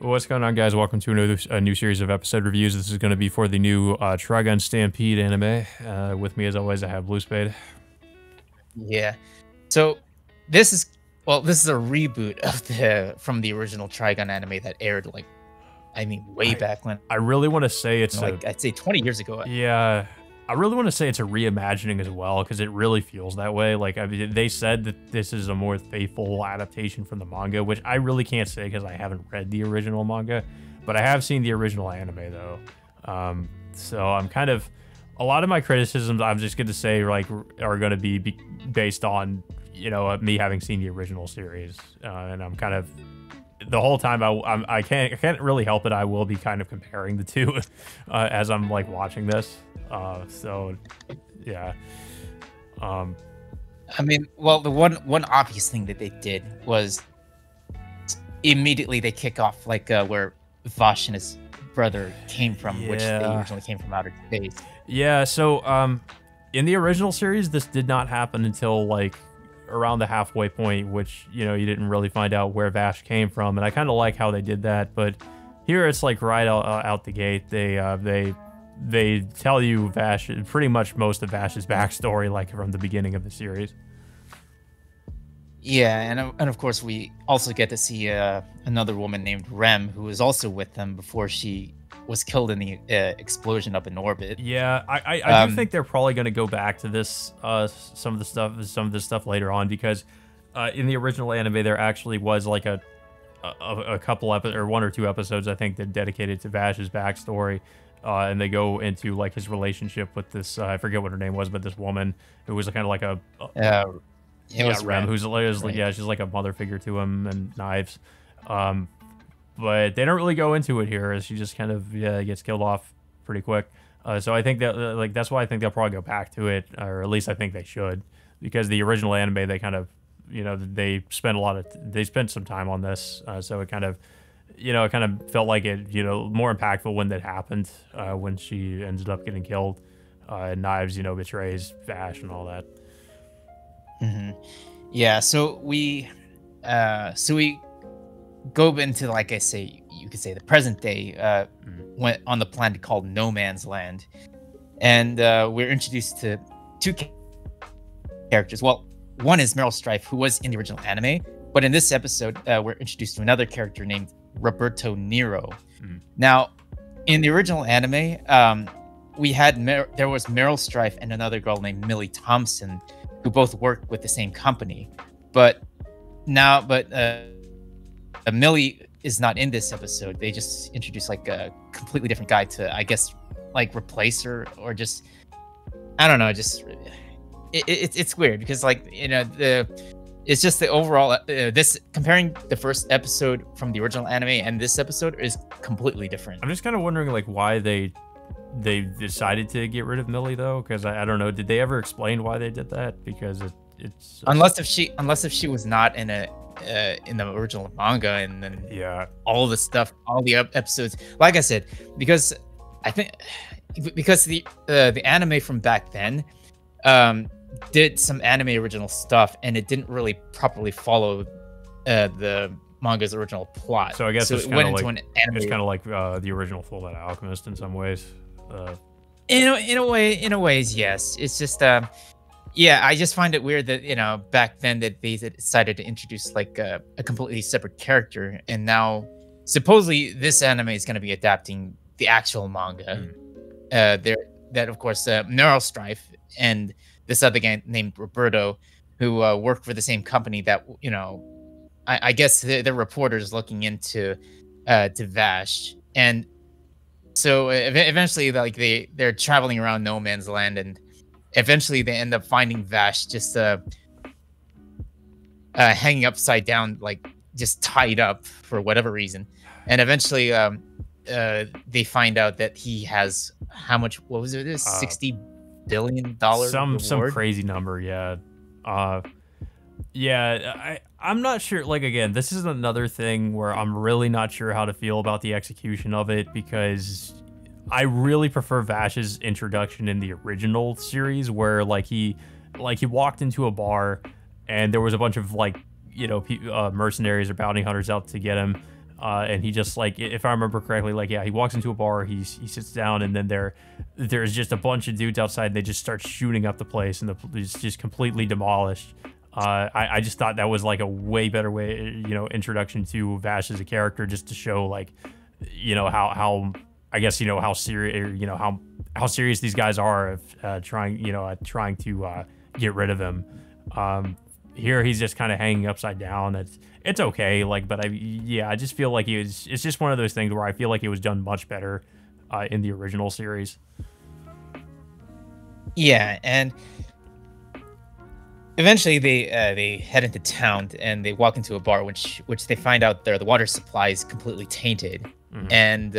What's going on, guys? Welcome to a new series of episode reviews. This is going to be for the new Trigun Stampede anime. With me, as always, I have Blue Spade. Yeah. So this is a reboot of from the original Trigun anime that aired way back when. I really want to say it's I'd say 20 years ago. Yeah, I really want to say it's a reimagining as well, because it really feels that way. They said that this is a more faithful adaptation from the manga, which I really can't say because I haven't read the original manga, but I have seen the original anime though. So I'm kind of, a lot of my criticisms, I'm just going to say are going to be based on, me having seen the original series, and I'm kind of, the whole time I can't really help it. I will be kind of comparing the two as I'm watching this. So yeah. I mean, well, the one obvious thing that they did was immediately they kick off where Vash and his brother came from, which they originally came from outer space. Yeah. So in the original series, this did not happen until around the halfway point, which you didn't really find out where Vash came from, and I kind of like how they did that. But here it's right out the gate. They tell you Vash, pretty much most of Vash's backstory, from the beginning of the series. Yeah, and of course we also get to see another woman named Rem, who was also with them before she was killed in the explosion up in orbit. Yeah, I do think they're probably going to go back to this some of this stuff later on, because in the original anime there actually was a couple episodes, or one or two episodes, I think, that dedicated to Vash's backstory. And they go into his relationship with this, I forget what her name was, but this woman who was kind of it was Rem, who's she's like a mother figure to him, and Knives. But they don't really go into it here, as she just kind of gets killed off pretty quick. So I think that that's why I think they'll probably go back to it, or at least I think they should, because the original anime, they kind of they spent some time on this, so it kind of it kind of felt like it more impactful when that happened, when she ended up getting killed, and Knives betrays Vash and all that. Yeah, so we go into, you could say, the present day, when on the planet called No Man's Land, and we're introduced to two characters. Well, one is Meryl Streep, who was in the original anime, but in this episode we're introduced to another character named Roberto Nero. Now, in the original anime, we had there was Meryl Streep and another girl named Millie Thompson, who both worked with the same company, but Millie is not in this episode. They just introduced a completely different guy to, I guess, replace her, or just, I don't know, just it's weird, because it's just the overall this, comparing the first episode from the original anime and this episode, is completely different. I'm just kind of wondering why they decided to get rid of Millie though, because I don't know, did they ever explain why they did that? Because it's unless if she was not in the original manga, and then all the stuff, all the episodes, like I said, because I think because the anime from back then did some anime original stuff, and it didn't really properly follow the manga's original plot. So I guess it went into an anime. It's kind of like the original Fullmetal Alchemist in some ways. In a ways, yes. It's just I just find it weird that back then that they decided to introduce a completely separate character, and now supposedly this anime is going to be adapting the actual manga. That of course Meryl Streep and this other guy named Roberto, who worked for the same company that I guess they're reporters looking into to Vash, and so eventually they're traveling around No Man's Land, and eventually they end up finding Vash just hanging upside down, just tied up for whatever reason, and eventually they find out that he has, how much? What was it? $60 billion. Some crazy number. Yeah. I'm not sure. Again, this is another thing where I'm really not sure how to feel about the execution of it, because I really prefer Vash's introduction in the original series, where he walked into a bar and there was a bunch of mercenaries or bounty hunters out to get him, and he just like, if I remember correctly, like yeah, he walks into a bar, he sits down, and then there's just a bunch of dudes outside, and they just start shooting up the place, and it's just completely demolished. I just thought that was like a way better way, introduction to Vash as a character, just to show like, how I guess how serious, how serious these guys are of trying to get rid of him. Here he's just kind of hanging upside down. It's okay, like, but I just feel like it's just one of those things where I feel like it was done much better in the original series. Yeah, and eventually they head into town and they walk into a bar, which they find out the water supply is completely tainted, and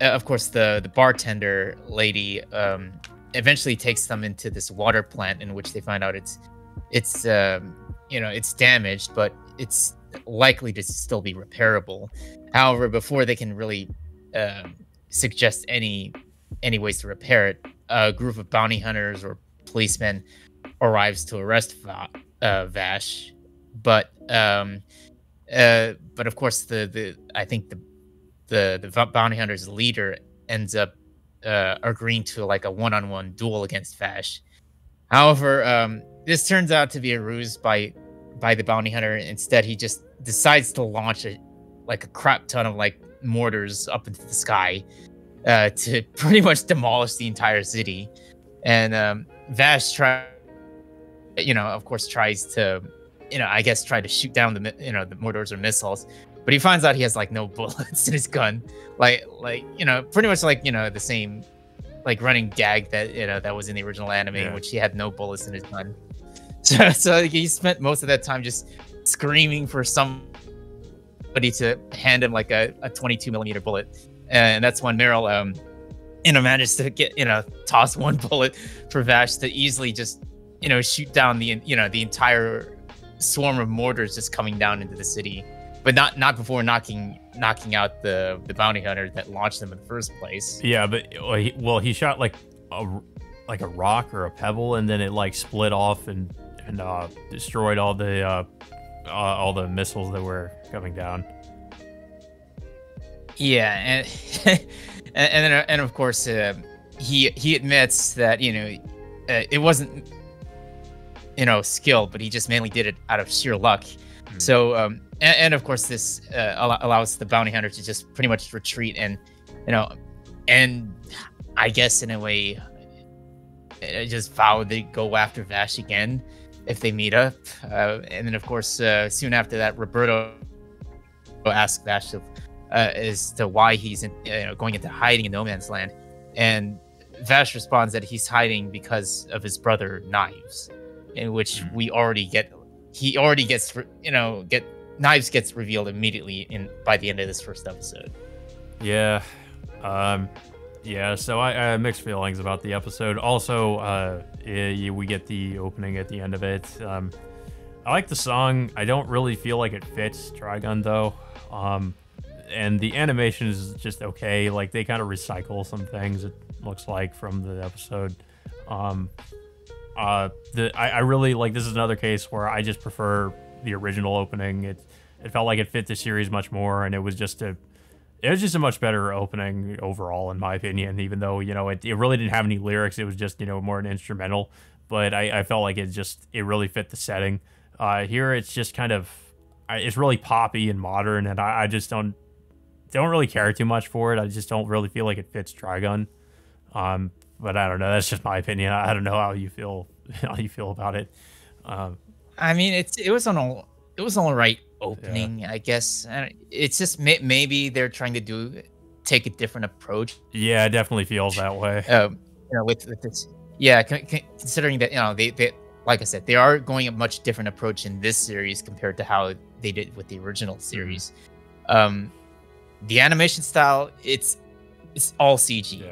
of course the bartender lady eventually takes them into this water plant, in which they find out it's it's damaged, but it's likely to still be repairable. However, before they can really suggest any ways to repair it, a group of bounty hunters or policemen arrives to arrest Vash, but of course I think the bounty hunters leader ends up agreeing to like a one-on-one duel against Vash. However, this turns out to be a ruse by the bounty hunter. Instead, he just decides to launch a crap ton of like mortars up into the sky to pretty much demolish the entire city. And Vash of course tries to, try to shoot down the mortars or missiles, but he finds out he has like no bullets in his gun, pretty much like the same like running gag that that was in the original anime, in which he had no bullets in his gun. So he spent most of that time just screaming for somebody to hand him like a 22mm bullet, and that's when Meryl manages to get toss one bullet for Vash to easily just shoot down the entire swarm of mortars just coming down into the city, but not before knocking out the bounty hunter that launched them in the first place. Yeah, but he shot like a rock or a pebble, and then it like split off and destroyed all the missiles that were coming down. Yeah, and of course he admits that it wasn't skill, but he just mainly did it out of sheer luck. So and of course this allows the bounty hunter to just pretty much retreat and I guess in a way just vow to go after Vash again if they meet up. And then of course soon after that, Roberto asks Vash as to why he's going into hiding in no man's land, and Vash responds that he's hiding because of his brother Knives, in which we already get. He already gets Knives gets revealed immediately by the end of this first episode. Yeah, so I have mixed feelings about the episode. Also, we get the opening at the end of it. I like the song. I don't really feel like it fits Trigun though. And the animation is just okay. Like they kind of recycle some things, it looks like, from the episode. I really like, this is another case where I just prefer the original opening. It felt like it fit the series much more, and it was just a much better opening overall, in my opinion. Even though it really didn't have any lyrics, it was just more an instrumental. But I felt like it really fit the setting. Here it's just kind of it's really poppy and modern, and I just don't really care too much for it. I just don't really feel like it fits Trigun. But I don't know. That's just my opinion. I don't know how you feel about it. I mean, it was an all right opening, I guess. And it's just maybe they're trying to take a different approach. Yeah, it definitely feels that way. With this, yeah, considering that they like I said, they are going a much different approach in this series compared to how they did with the original series. The animation style, it's all CG,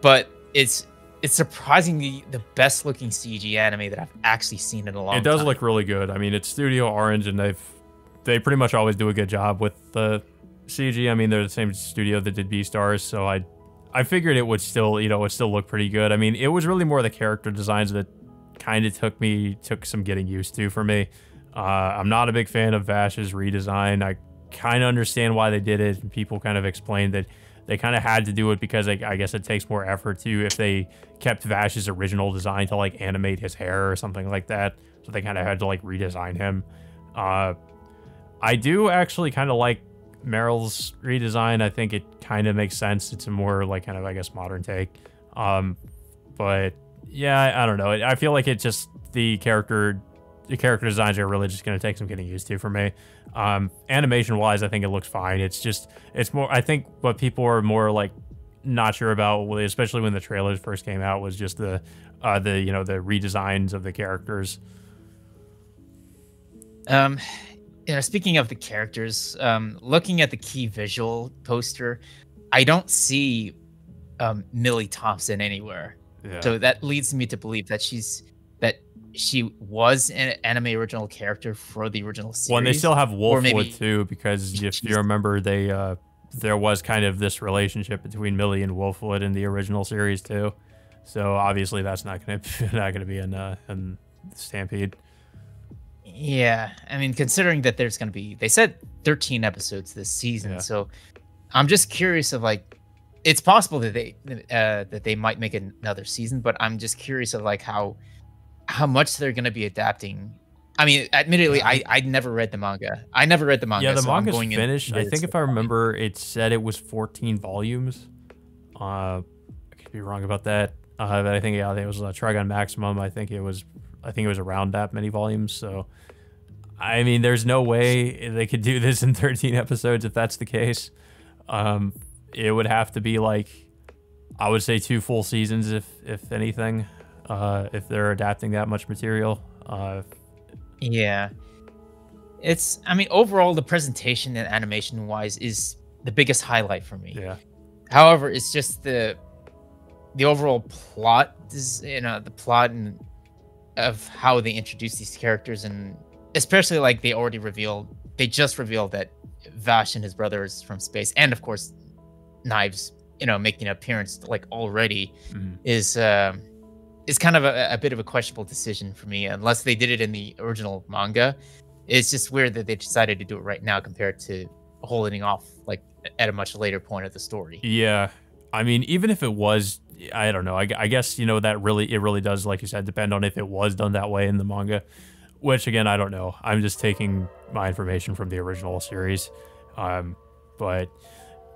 but it's surprisingly the best looking CG anime that I've actually seen in a long time. It does look really good. I mean, it's Studio Orange, and they pretty much always do a good job with the CG. I mean, they're the same studio that did Beastars, so I figured it would still look pretty good. I mean, it was really more the character designs that kind of took some getting used to for me. I'm not a big fan of Vash's redesign. kind of understand why they did it. And people kind of explained that they kind of had to do it because I guess it takes more effort to if they kept Vash's original design to like animate his hair or something like that. So they kind of had to like redesign him. I do actually kind of like Meryl's redesign. I think it kind of makes sense. It's a more like kind of, I guess, modern take. But yeah, I don't know. I feel like it just the character designs are really just going to take some getting used to for me. Animation wise, I think it looks fine. It's more, I think what people are more like not sure about, especially when the trailers first came out, was just the you know, the redesigns of the characters. You know, speaking of the characters, looking at the key visual poster, I don't see Millie Thompson anywhere. Yeah. So that leads me to believe that she was an anime original character for the original series. Well, and they still have maybe Wolfwood too, because if you remember, they there was kind of this relationship between Millie and Wolfwood in the original series too. So obviously that's not gonna be in Stampede. Yeah, I mean, considering that there's going to be, they said 13 episodes this season, Yeah. so I'm just curious of like, it's possible that they might make another season, but I'm just curious of like how much they're going to be adapting. I mean, admittedly, I never read the manga. I never read the manga. Yeah, the so I'm manga's going in finished. I with think it. if I remember, it said it was 14 volumes. I could be wrong about that. But I think it was a Trigun Maximum. I think it was around that many volumes. So, I mean, there's no way they could do this in 13 episodes if that's the case. It would have to be like, I would say 2 full seasons if anything. If they're adapting that much material. Yeah. I mean, overall, the presentation and animation wise is the biggest highlight for me. Yeah. However, it's just the overall plot is, you know, the plot and of how they introduce these characters, and especially like they just revealed that Vash and his brother is from space, and of course Knives, you know, making an appearance like already is kind of a bit of a questionable decision for me, unless they did it in the original manga. It's just weird that they decided to do it right now compared to holding off like at a much later point of the story. Yeah. I mean, even if it was, I don't know. I guess, you know, it really does, like you said, depend on if it was done that way in the manga, which again, I don't know. I'm just taking my information from the original series. But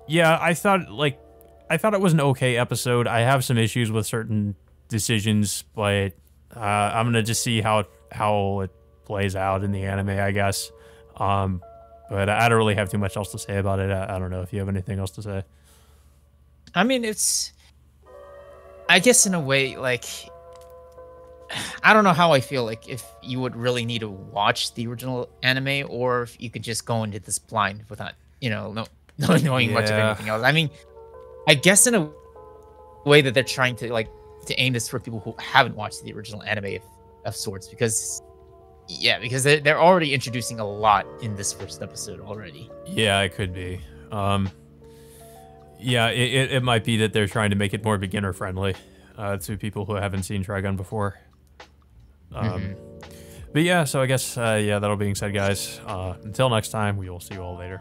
yeah, I thought it was an okay episode. I have some issues with certain decisions, but I'm going to just see how it plays out in the anime, I guess. But I don't really have too much else to say about it. I don't know if you have anything else to say. I mean, I guess in a way, like, I don't know how I feel like if you would really need to watch the original anime, or if you could just go into this blind without, you know, not knowing much of anything else. I mean, I guess in a way that they're trying to aim this for people who haven't watched the original anime of sorts, because they're already introducing a lot in this first episode already. Yeah, it could be. Yeah, it might be that they're trying to make it more beginner friendly to people who haven't seen Trigun before. But yeah, so I guess, that all being said, guys, until next time, we will see you all later.